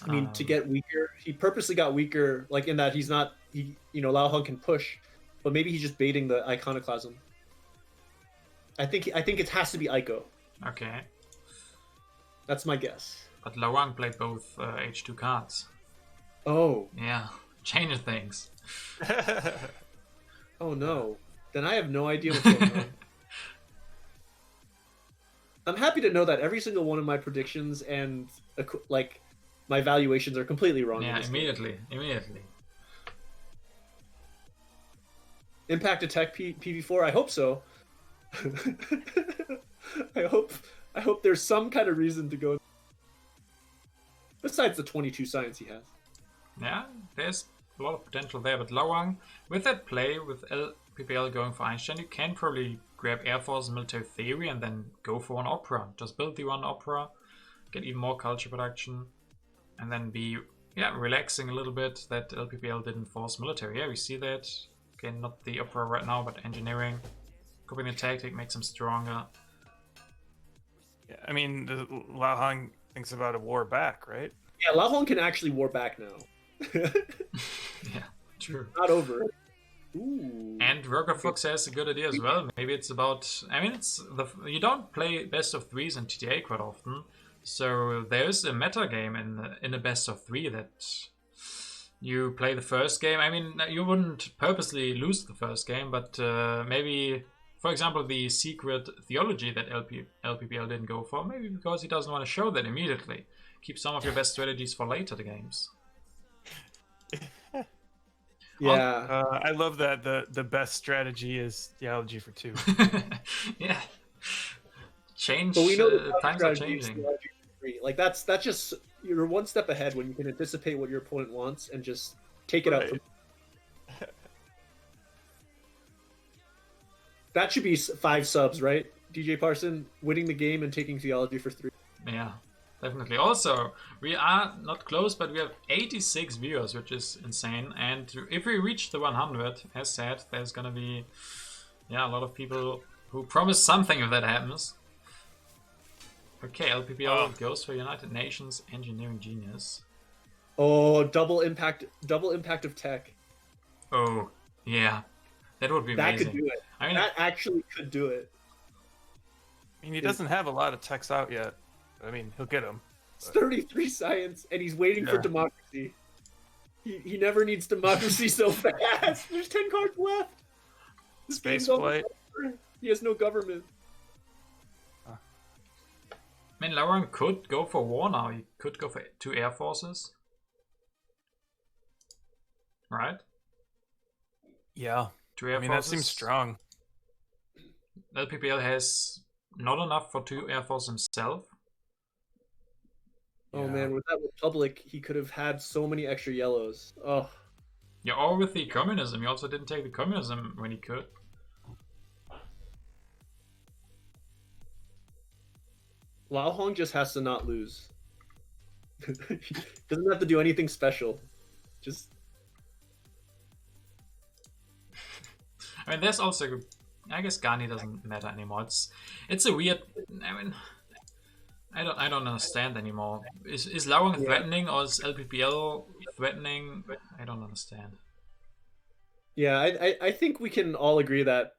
I mean, to get weaker, he purposely got weaker, like in that LaoHuang can push, but maybe he's just baiting the iconoclasm. I think it has to be Ico. Okay. That's my guess. But LaoHuang played both H2 cards. Oh. Yeah, changes things. Oh no. Then I have no idea what's going on. I'm happy to know that every single one of my predictions and like my valuations are completely wrong. Yeah, immediately. Impact attack PV4. I hope so. I hope there's some kind of reason to go. Besides the 22 science he has. Yeah, there's a lot of potential there. But LaoHuang, with that play, with LPPL going for Einstein, you can probably grab Air Force and Military Theory and then go for one Opera. Just build the one Opera, get even more culture production, and then be relaxing a little bit that LPPL didn't force military. Yeah, we see that. Okay, not the Opera right now, but engineering. Copying the tactic makes them stronger. Yeah, I mean, LaoHuang thinks about a war back, right? Yeah, LaoHuang can actually war back now. Yeah, true. Not over. Ooh. And Worker Fox has a good idea as well. Maybe it's about. I mean, you don't play best of threes in TTA quite often, so there's a meta game in a best of three that you play the first game. I mean, you wouldn't purposely lose the first game, but maybe, for example, the secret theology that LPPL didn't go for, maybe because he doesn't want to show that immediately. Keep some of your best strategies for later the games. Yeah, I love that the best strategy is theology for 2. Yeah, change. but we know Times are changing. Like that's just, you're one step ahead when you can anticipate what your opponent wants and just take it out. That should be 5 subs, right? DJ Parson winning the game and taking theology for 3. Yeah, definitely. Also, we are not close, but we have 86 viewers, which is insane. And if we reach the 100, as said, there's gonna be a lot of people who promise something if that happens. Okay, LPPL goes for United Nations Engineering Genius. Oh, double impact of tech. Oh, yeah. That would be amazing. That could do it. I mean, that actually could do it. I mean, he doesn't have a lot of techs out yet. I mean, he'll get them. It's 33 science, and he's waiting for democracy. He never needs democracy so fast. There's 10 cards left. Space flight. He has no government. I mean, LaoHuang could go for war now. He could go for 2 air forces. Right? Yeah. 2 air forces. That seems strong. LPPL has not enough for 2 air forces himself. Oh man, with that Republic, he could have had so many extra yellows. Oh. Yeah, or with the communism. He also didn't take the communism when he could. LaoHuang just has to not lose. He doesn't have to do anything special. Just. I mean, there's also. I guess Ghani doesn't matter anymore. It's a weird. I mean, I don't understand anymore. Is LaoHuang threatening or is LPPL threatening? I don't understand. Yeah, I think we can all agree that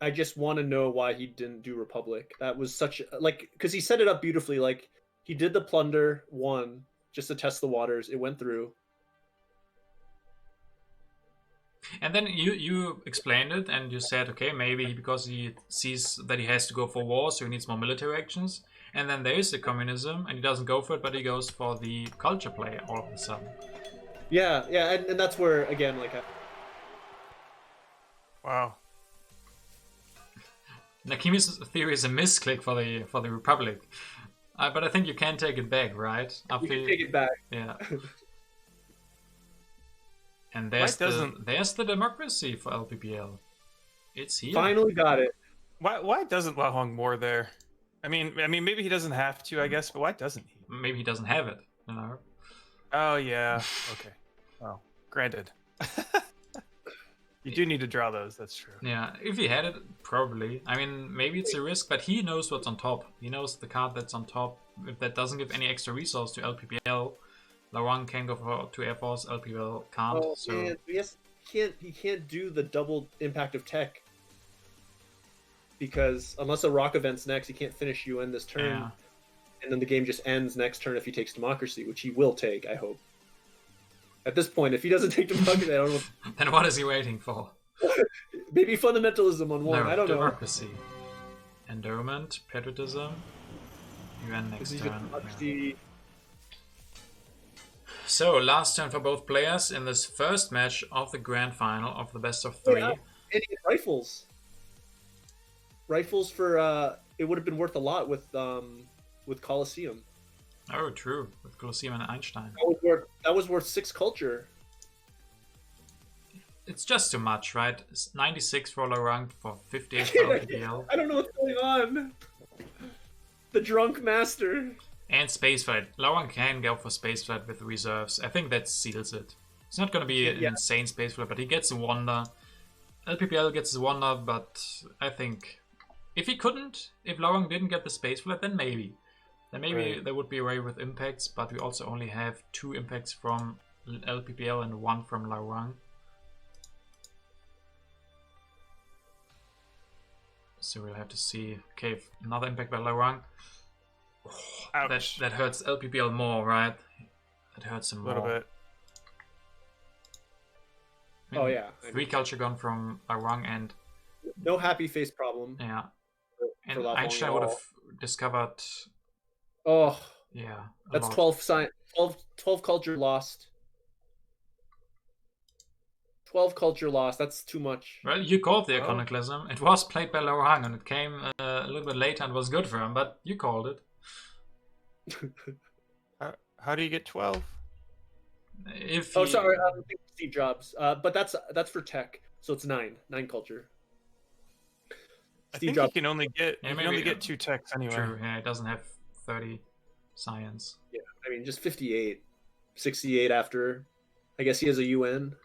I just want to know why he didn't do Republic. That was such like because he set it up beautifully. Like he did the plunder one just to test the waters. It went through. And then you explained it, and you said, okay, maybe because he sees that he has to go for war, so he needs more military actions. And then there is the communism, and he doesn't go for it, but he goes for the culture play all of a sudden. Yeah, yeah, and that's where again, like, Wow. Nakimi's theory is a misclick for the Republic, but I think you can take it back, right? you can take it back. Yeah. And there's the democracy for LPPL. It's here. Finally got it. Why doesn't LaoHuang more there? I mean, maybe he doesn't have to, I guess, but why doesn't he? Maybe he doesn't have it, you know. Oh yeah. Okay. Well, granted. You do need to draw those. That's true. Yeah, if he had it, probably. I mean, maybe it's a risk, but he knows what's on top. He knows the card that's on top. If that doesn't give any extra resource to LPPL, LaoHuang can go for to Air Force. LPPL can't. Oh so man, yes, he can't do the double impact of tech because unless a rock event's next, he can't finish UN this turn, yeah. and then the game just ends next turn if he takes democracy, which he will take. I hope. At this point, if he doesn't take democracy, I don't know. Then what is he waiting for? Maybe fundamentalism on one. No, I don't know. democracy, endowment, patriotism. UN next turn. Yeah. So, last turn for both players in this first match of the grand final of the best of three. Yeah. And he had rifles. Rifles for it would have been worth a lot with Colosseum. Oh, true. With Colosseum and Einstein. That was worth 6 culture. It's just too much, right? It's 96 for LaoHuang for 58 for LPPL. I don't know what's going on. The drunk master. And spaceflight. LaoHuang can go for spaceflight with reserves. I think that seals it. It's not going to be an insane spaceflight, but he gets a wonder. LPPL gets a wonder, but I think if LaoHuang didn't get the spaceflight, then maybe. Then maybe Right. there would be a way with impacts, but we also only have 2 impacts from LPPL and 1 from LaoHuang. So we'll have to see. Okay, another impact by LaoHuang. Ouch. That hurts LPPL more, right? That hurts him A little more. bit. I mean, Oh yeah. 3 culture gone from LaoHuang, and No happy face problem. yeah. And for LaoHuang Einstein at would all. have discovered, Oh, yeah. that's lot. 12 culture lost. 12 culture lost. That's too much. Well, you called the Oh. iconoclasm. It was played by LaoHuang, and it came a little bit later and was good for him, but you called it. How do you get 12? If Oh, he- sorry. Steve Jobs. But that's for tech, so it's 9 culture. I Steve think Jobs. you can only get Yeah, you can maybe, only get 2 techs anyway. True, yeah, it doesn't have 30 science. Yeah, I mean just 58, 68 after. I guess he has a UN.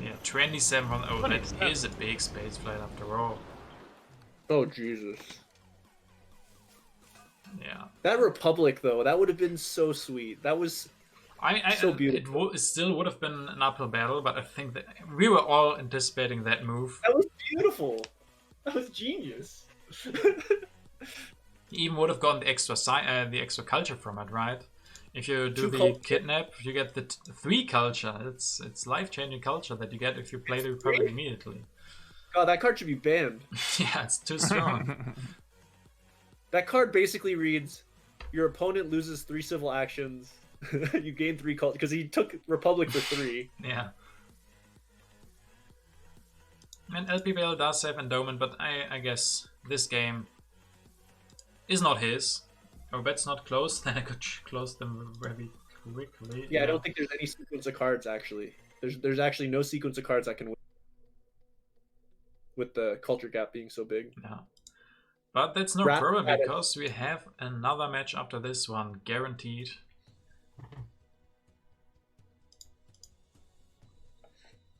Yeah, 27 from... Oh, that 27. is a big space flight after all. Oh Jesus. Yeah. That Republic though, that would have been so sweet. That was So beautiful. It still would have been an uphill battle, but I think that we were all anticipating that move. that was beautiful. That was genius. He even would have gotten the extra culture from it, right? If you do 2 the culture. kidnap, you get the 3 culture. It's life-changing culture that you get if you play the Republic immediately. God, that card should be banned. Yeah, it's too strong. That card basically reads, your opponent loses 3 civil actions. You gain 3 culture because he took Republic for 3. Yeah. And LPBL does have endowment, but I guess this game is not his. Our bet's not closed, then I could close them very quickly. Yeah, I don't think there's any sequence of cards actually. There's actually no sequence of cards that can win. With the culture gap being so big. Yeah. But that's no Rat- problem Rat- because we have another match after this one, guaranteed.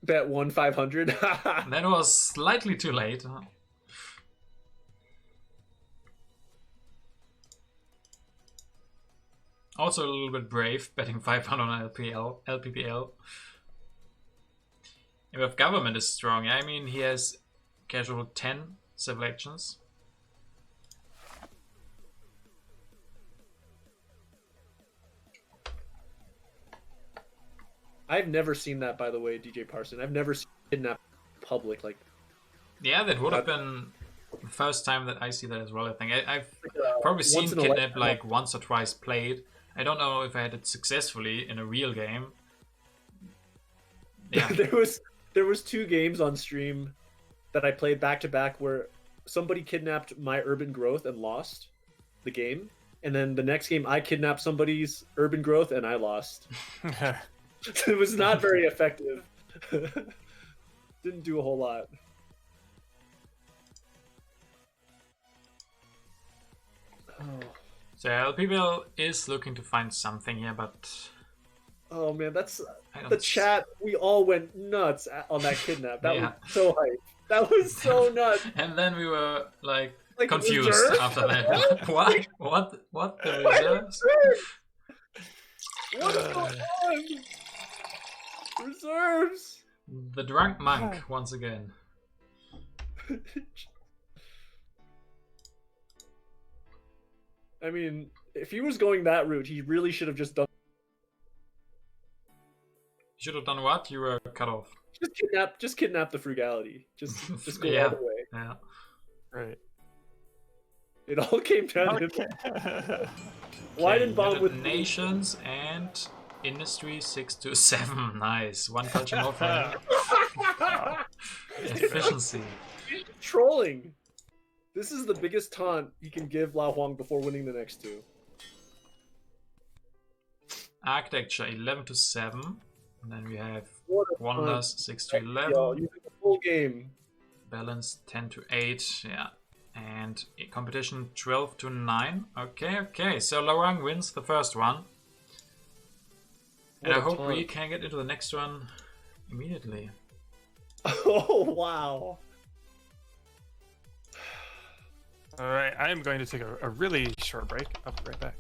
Bet 1/500. That was slightly too late. Also a little bit brave, betting 500 on LPPL. If government is strong, I mean, he has casual 10 civil actions. I've never seen that, by the way, DJ Parson. I've never seen kidnap public like. Yeah, that would have been the first time that I see that as well. I think I've Like, probably seen once in a kidnap lifetime. like once or twice played. I don't know if I had it successfully in a real game. Yeah, there was 2 games on stream that I played back to back where somebody kidnapped my urban growth and lost the game, and then the next game I kidnapped somebody's urban growth and I lost. It was not very effective. Didn't do a whole lot. Oh. so LPPL is looking to find something here, but Oh man, that's I don't the chat. We all went nuts on that kidnap. That Yeah. was so hype. That was so nuts. And then we were like Like, confused reserve? after that. What the reserves? What is going on? Reserves. The drunk monk once again. I mean, if he was going that route, he really should have just done. Should have done what? You were cut off. Just kidnap the frugality. Just go Yeah. all the way. Yeah. Right. It all came down to Okay. why Okay, did Bomb United with nations and industry 6 to 7. Nice. One culture more for him. Efficiency. trolling? This is the biggest taunt you can give LaoHuang before winning the next 2. Architecture 11 to 7. And then we have What a wonders 6 to taunt. 11. Yo, using the full game. Balance 10 to 8. Yeah. And competition 12 to 9. Okay. So LaoHuang wins the first one. And What I a hope taunt. we can get into the next one immediately. Oh wow. All right, I am going to take a really short break. I'll be right back.